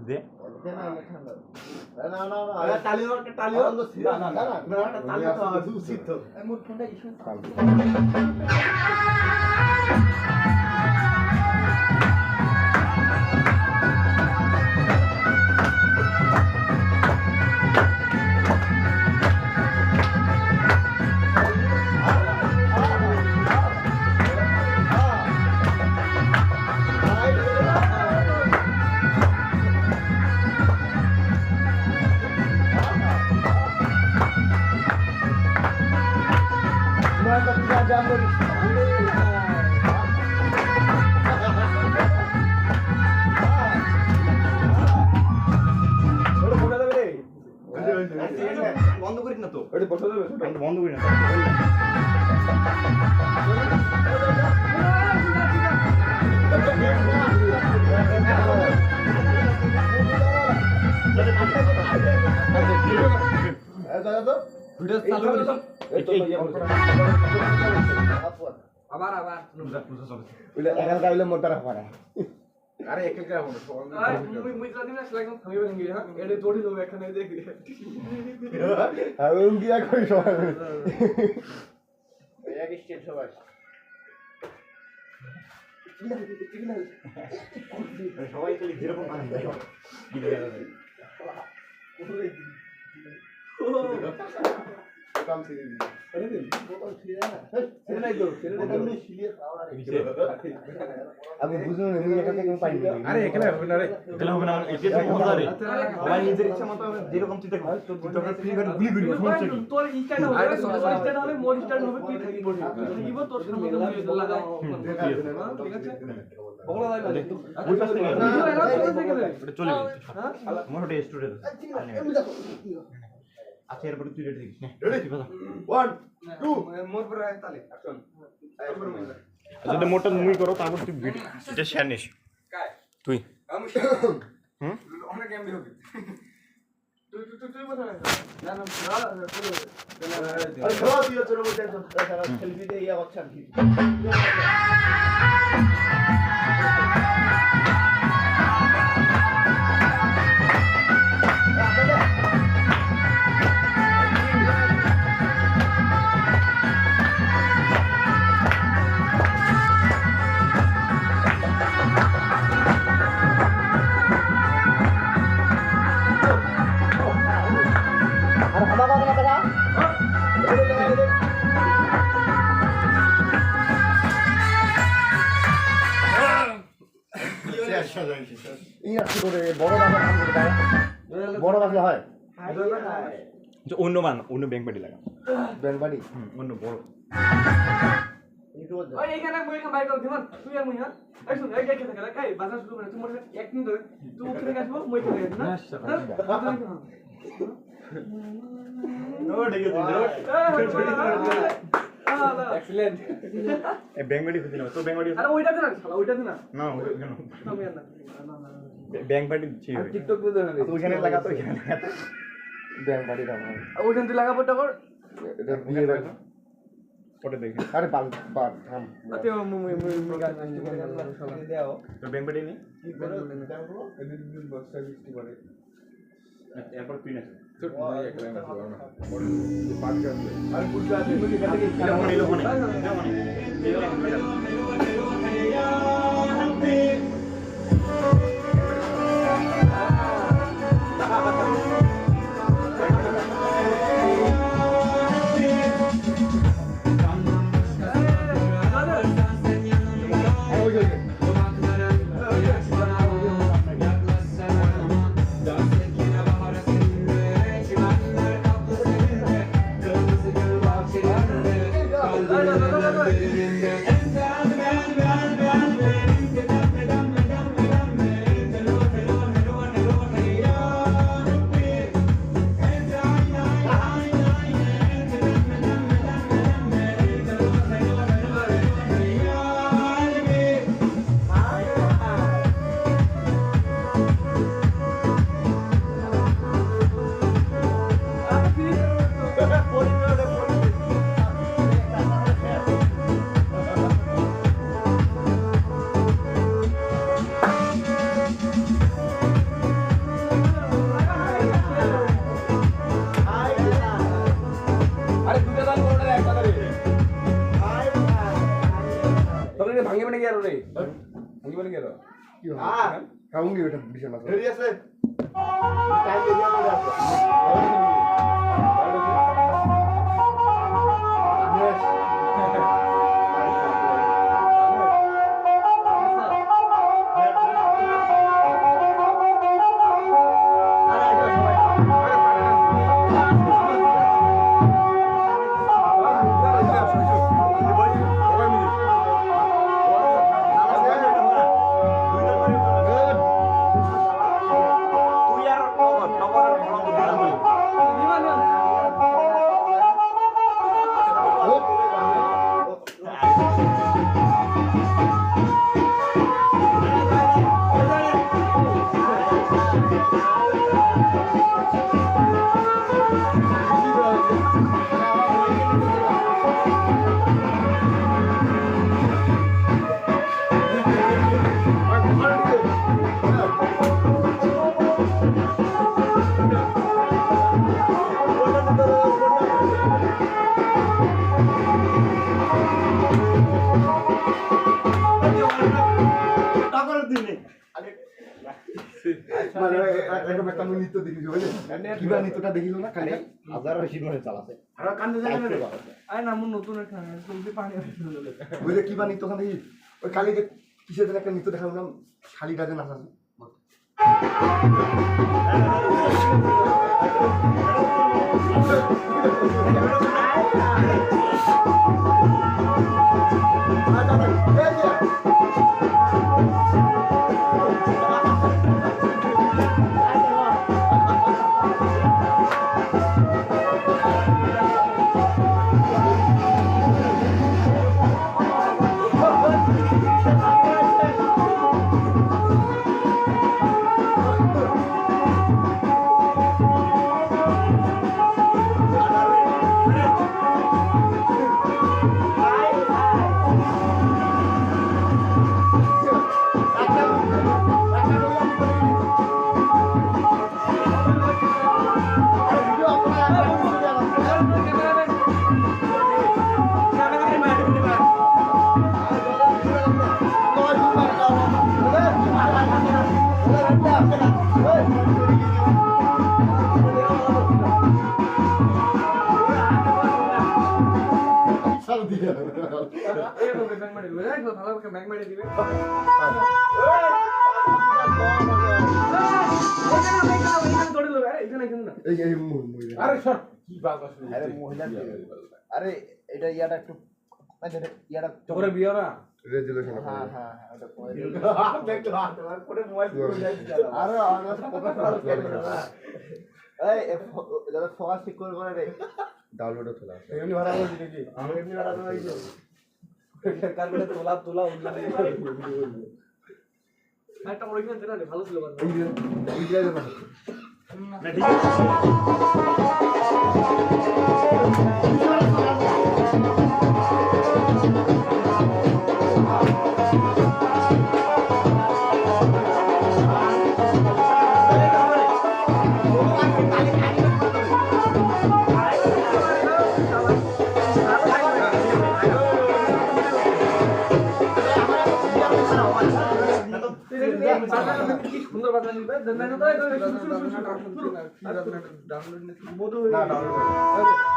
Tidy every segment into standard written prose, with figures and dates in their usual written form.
দে বন্ধ করিস না তো, বন্ধ করি না। সবাই যেরকম আমি বুঝলাম আরে এখানে হবে না রে, এখানে হবে না। এটা তো মজা রে, সবাই নিজের ইচ্ছা মতো যেরকম তুই দেখো তোর দরকার ফ্রি করে গুলি করি, সমস্যা কি? তোর স্টার্ট হবে, আরে স্টার্ট হবে, মোড স্টার্ট হবে, তুই থাকি বসে নিব তোর সামনে লাগাও। ঠিক আছে বগলা দাই না তো ওই পাশ থেকে এটা চলে গেছে। হ্যাঁ মোটে স্টুডেন্ট আচ্ছা এরপরে তুই রেডি থাকিস। রেডি 1 2 মোর পরে তালে অ্যাকশন। যদি মোটটা মুই করো তারপর তুই এটা শেয়ার নিস তুই আমি অনেক গেম হবে তুই বল না না আরে খাওয়া দিও চলো বলতে সারা সেলফি দিয়ে ইয়া বাচ্চা কি বড় বাসে হয় অন্য মান অন্য ব্যাংক বাড়ি লাগা ব্যাংক বাড়ি অন্য বড় ওই এখানে মই এখানে বাইক দিমান তুই আর মই হ্যাঁ এই শুন এই কে থাকে কাই বাজার শুরু করে তুই মোর এক মিনিট ধরে তুই ওখানে আসবো মই এখানে যাই না ও ঠিক আছে এক্সিলেন্ট এ ব্যাংক বাড়ি খুঁজে নাও তো ব্যাংক বাড়ি আরে ওইটা দে না শালা ওইটা দে না না ওইটা না ব্যাংক বাড়ি ছি টিকটক দে না তুই এখানে লাগা তো এখানে লাগা ব্যাংক বাড়ি দাও ওইখানে তুই লাগাবো টাকা এটা বিয়ে লাগা ফটো দেখি আরে বাল বাল থাম আতে মুই গান করে শালা দাও তো ব্যাংক বাড়ি নি কি করে দেখো এদিন বক্সা বৃষ্টি করে এরপর তুই না তো ভাই একলা না বড় না বড় পাঁচ গান আর পুরো আছে মুই কাটে কি এই লোক কোন গেল কি হবে কাউঙ্গি ওটা বিশাল মাছ রেডি আছে টাইম এরিয়া করে আছে মানে এরকম একটা আমি নৃত্য দেখিছি বুঝলে কিবা নৃত্যটা দেখিলো না খালি হাজার বেশি ধরে চালাছে আর কান্দে যায় না আরে না মু নতুন একটা তুমি পানি বুঝলে কিবা নৃত্য খান দেখি ওই খালি যে কিসের যেন একটা নৃত্য দেখালো না শালিটা যে নাচাছে আরে সর কি বাস আরে মহিলা আরে এটা ইয়াটা একটু ইয়াটা তোরে বিয়ে না রেজুলেশন হ্যাঁ হ্যাঁ ওটা দেখতে হাত করে মোবাইল করে যাই আরে এই দাদা ফোকাস ঠিক করে করে রে ডাউনলোডও চলে আসে এমনি ভাড়া হয়েছে নাকি আমি এমনি বাড়ানো হইছে কার বলে তোলা একটা অরিজিনাল ছিল না ভালো ছিল বাবা ইংরেজি না না ঠিক আছে সুন্দর বাজনা নিবে দেন না তো ডাউনলোড না বোধ না ডাউনলোড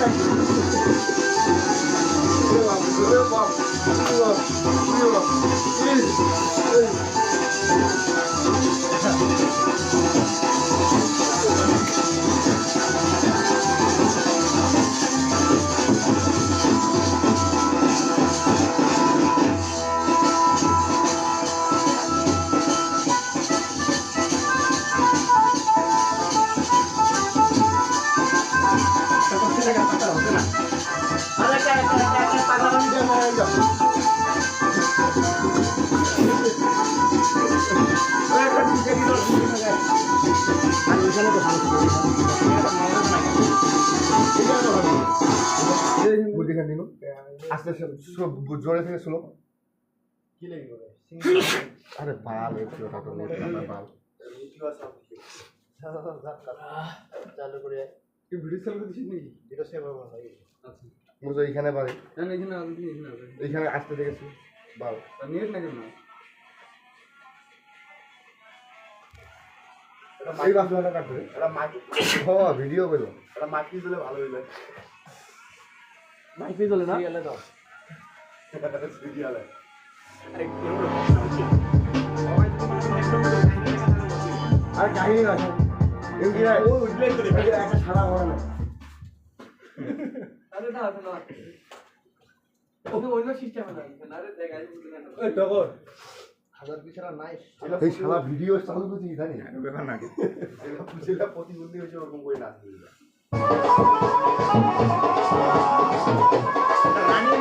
Thank you. আস্তে আস্তে জোরে থেকে শুনো কি লাগবে আরে বাল একটু বাল চালু করে কি ভিডিও চালু করছিস নাকি এটা সেভ হবে ভাই আচ্ছা বুঝো এইখানে পারে না এখানে আসবি এখানে আসবি এইখানে আসতে দেখেছি বাল নেট না কেন এই বাসটা কাটবে এটা মাইক হ্যাঁ ভিডিও বলো এটা মাইক দিলে ভালো হইবে মাইক চলে না সিরিয়ালে দাও সিরিয়ালে আর কাহিনী না এমনি না ও উঠলেই তো একটা সারা বড় না আরে না না ওকে অন্য সিস্টেমে না আরে দেখ আই বুঝতে না ওই টগর হাজার পিছারা নাই এই শালা ভিডিও চালু করছি জানি ব্যাপার না এটা বুঝিলা প্রতিবন্ধী হয়েছে ওরকম করে নাচ দিই রানিং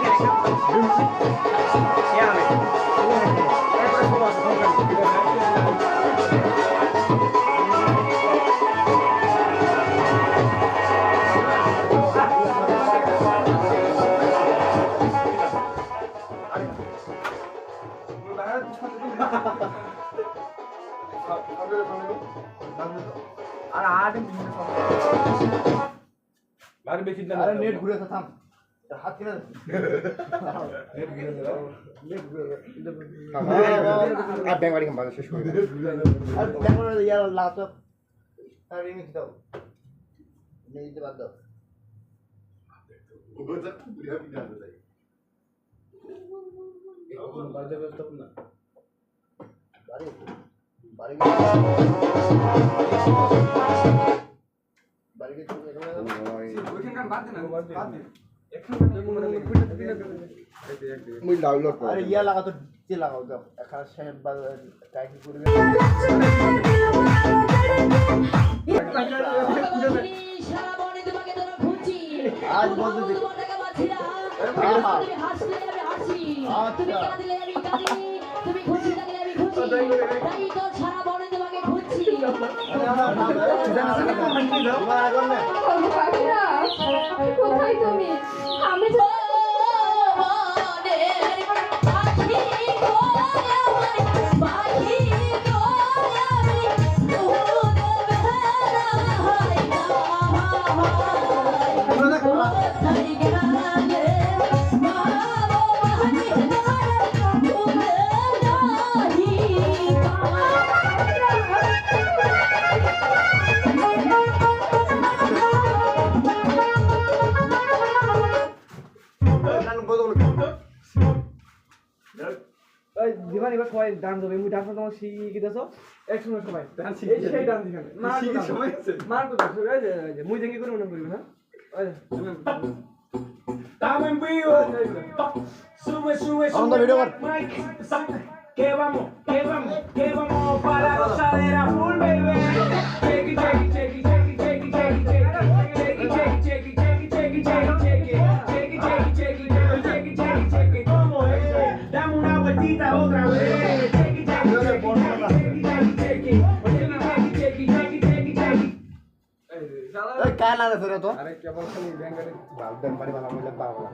আর আট আর বেশি না আরে নেট ঘুরে থাম হাত কিনা আর ব্যাংক বাড়ি খাম্বা শেষ করে আর ক্যামেরা ইয়ার লাগাতো আর রিমিক্স দাও নেইতে বাদ দাও ওটা পুরিয়া পিটা দেয় এখন বাজে ব্যস্ত না বাড়ি বাড়ি বাড়ি কে তুমি ওইখানকার বাদ দে না বাদ দে মুই ডাউনলোড করে আরে ইয়া লাগাতো যে লাগাও দাও এখানে শেষ বা টাইপ করবে আজ বলতে দিই তুমি খুশি থাকলে আমি খুশি তাই তো সারা বনে তোমাকে খুঁজছি কোথায় তুমি আমি তো দিবান এবার সবাই ডান্স হবে মুই ডান্স তোমার শিখি দিতেছো একসঙ্গে সবাই ডান্স এই সেই ডান্স এখানে শিখি সময় আছে মার তো মুই দেখি করে মনে করিব না Estamos en vivo. Sube, sube, Vamos a sube. video, Mike. Que vamos, que vamos, que vamos para la gozadera full, baby. Check it, check it, check it, check it, check it, check it, check it, check it, check it, check it, check it, check it, check it, check it, check it, check it, check it, check it, check it. ¿Cómo es? Dame una vueltita otra vez. Check it, check it, check it, check it, check it, check it, check it, check it, check it, check it, check it. এই কায় লাগে তোরা তো আরে কেবল খালি ব্যাংকের bank বাড়ি বানাবো বলে পাগল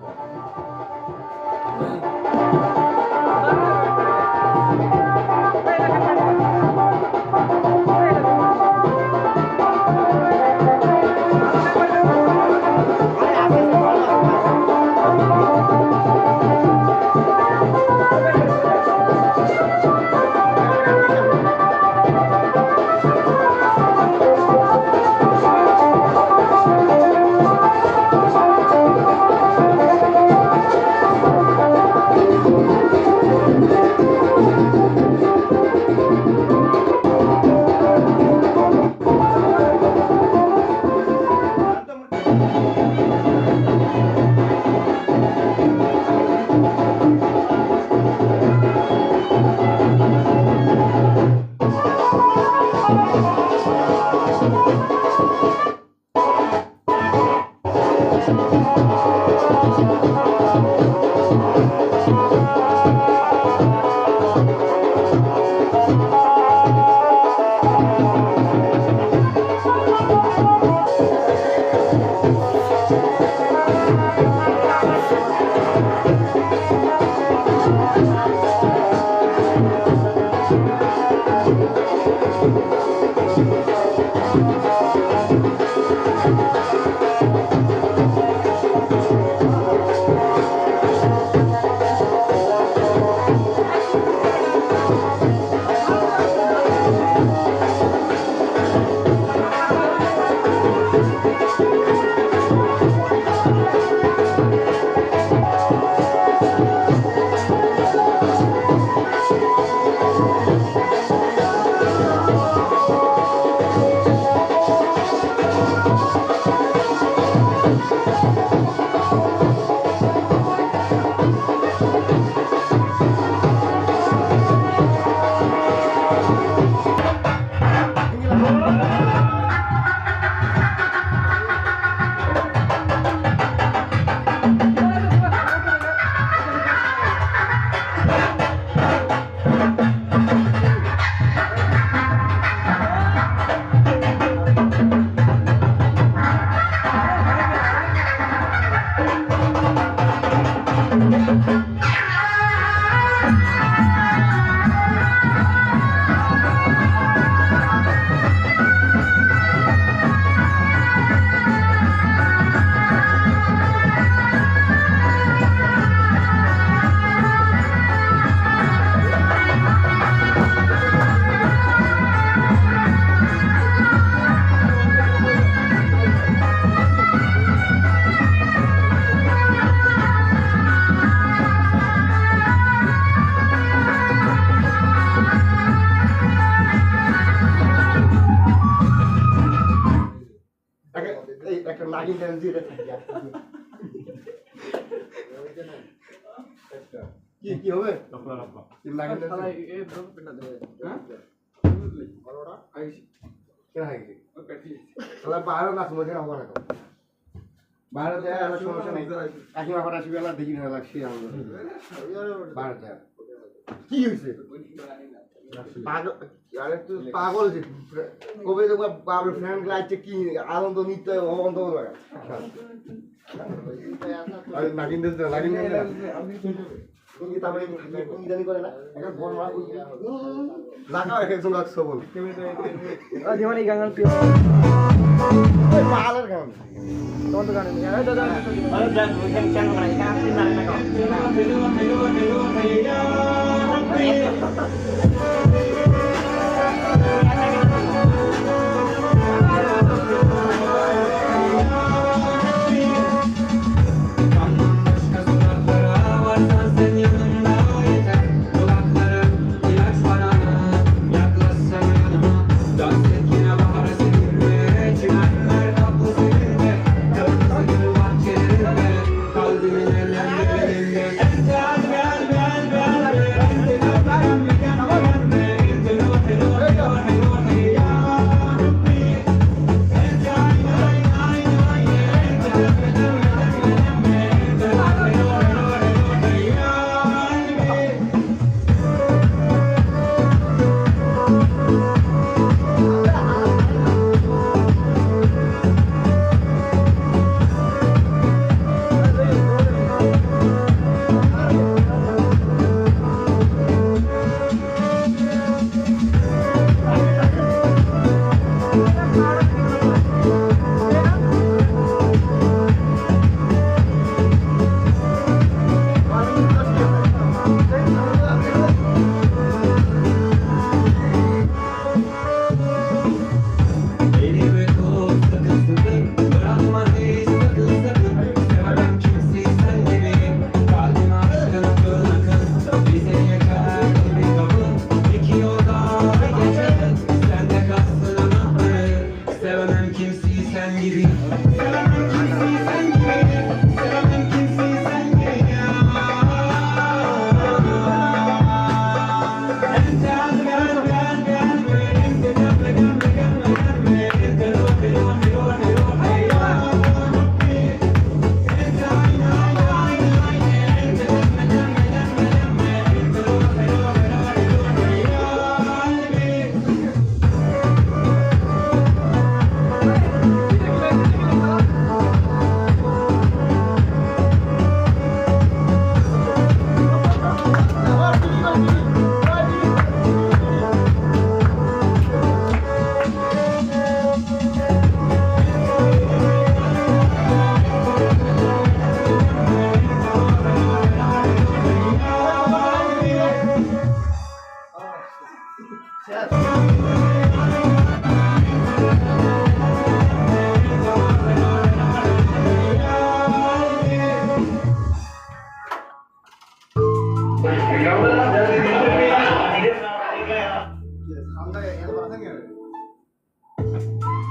একটা নাগিন ড্যান্স দিয়ে কি হবে নাগিন ড্যান্স বাইরে নাচ মধ্যে হবো না বাইরে যায় সমস্যা নেই একই ব্যাপার আসবে না দেখি না লাগছে বাইরে যায় কি হয়েছে পাগল আরে তুই পাগল যে কবে তো বাবু ফ্রেন্ড লাগছে কি আনন্দ নিতে অবন্ধ লাগা আরে নাগিন দেন নাগিন দেন আমি তুমি তারপরে তুমি জানি করে না একটা বড় মারা লাগা একজন লাগছে বল জীবনে গান প্রিয় ওই পাগলের গান তোমার তো গান নেই আরে দাদা আরে গান ওইখানে কেন বানাই এখানে আপনি না Gel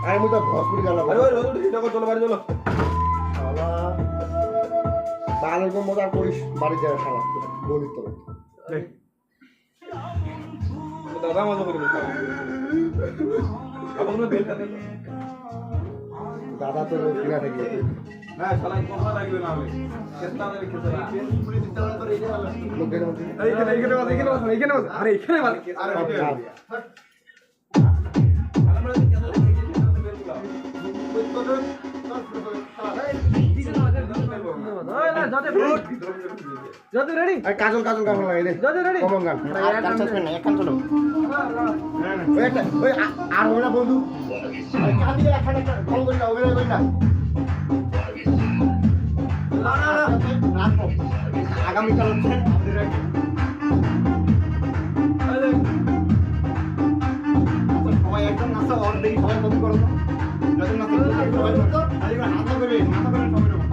আরে মুই তো হসপিটাল গেলাম আরে ওই রোদ ঠিক আছে চলো বাড়ি চলো শালা ভালো করে মজা করিস বাড়ি যাওয়া শালা বলি তো দাদা মজা করে আপনার বেল কাটে দাদা তো কিনা থাকি না শালা কথা লাগবে না হলে চেষ্টা করে খেতে না লোকের মধ্যে এইখানে আরে এখানে বাদ আরে আমরা যত রেডি আর কাজল কাজল গান লাগাই দে যত রেডি কমন গান আর গান চাচ্ছেন না একখান চলো ওই একটা ওই আর হবে না বন্ধু আরে কান দিয়ে একখান একটা কল করে না অভিনয় করি না না না রাখো আগামীকাল হচ্ছে আমাদের সবাই একদম নাচা অন দেখি সবাই বন্ধু করো নতুন নাচা সবাই বন্ধু আরে হাতে করে সবাই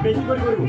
বেশি করে করবো